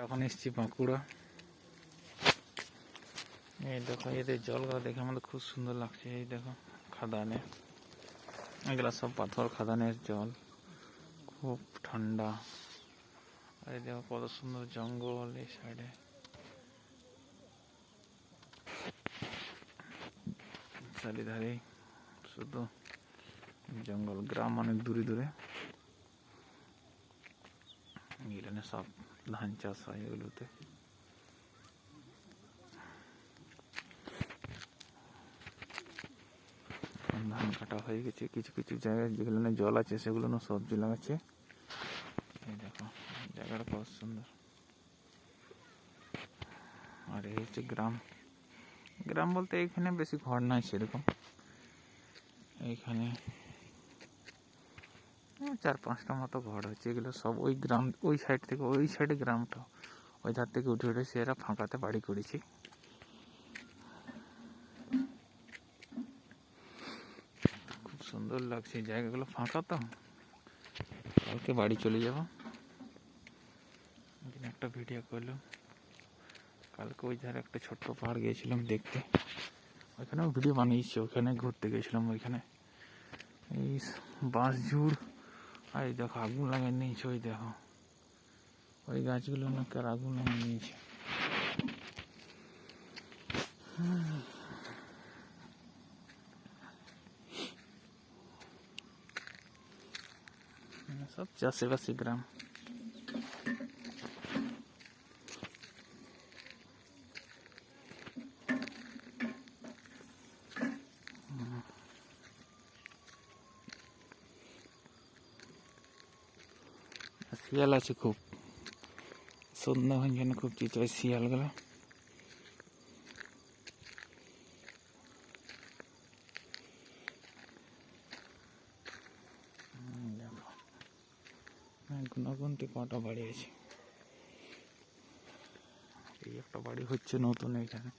এখন এসছি বাঁকুড়া। এই দেখো এদের জলগুলো দেখে আমাদের খুব সুন্দর লাগছে। এই দেখো খাদানে, এগুলা সব পাথর খাদানের জল, খুব ঠান্ডা। আর এই দেখো কত সুন্দর জঙ্গল এই সাইডে, চারিধারে শুধু জঙ্গল। গ্রাম অনেক দূরে দূরে, এখানে সব ধান চাষ হয় এগুলোতে। ধান কাটা হয়ে গেছে, কিছু কিছু জায়গায় যেগুলো জল আছে সেগুলো সবজি লাগাচ্ছে। এই দেখো জায়গাটা কত সুন্দর। আর এই হচ্ছে গ্রাম। গ্রাম বলতে এখানে বেশি ঘর নাই সেরকম, এইখানে 4-5টা মতো ঘর হচ্ছে। এগুলো সব ওই গ্রাম, ওই সাইড থেকে, ওই সাইডে গ্রামটা, ওই ধার থেকে উঠে উঠে সেরা ফাঁকাতে বাড়ি করেছি। খুব সুন্দর লাগছে জায়গাগুলো, ফাঁকা তো। কালকে বাড়ি চলে যাব, একটা ভিডিও করলাম। কালকে ওই ধারে একটা ছোট্ট পাহাড় গিয়েছিলাম দেখতে, ওইখানেও ভিডিও বানিয়েছি। ওইখানে ঘুরতে গেছিলাম, ওইখানে এই বাঁশ ঝুড়। আর এই দেখো আগুন লাগিয়ে নিয়েছে, ওই দেখো ওই গাছগুলো নাকি আগুন লাগিয়ে নিয়েছে। সব চাষিবাসী গ্রাম। শিয়াল আছে খুব, সন্ধ্যা হয়ে যেন খুব চিচায় শিয়ালগুলো। গুণাগুনটি কটা বাড়ি আছে। এই একটা বাড়ি হচ্ছে নতুন এখানে।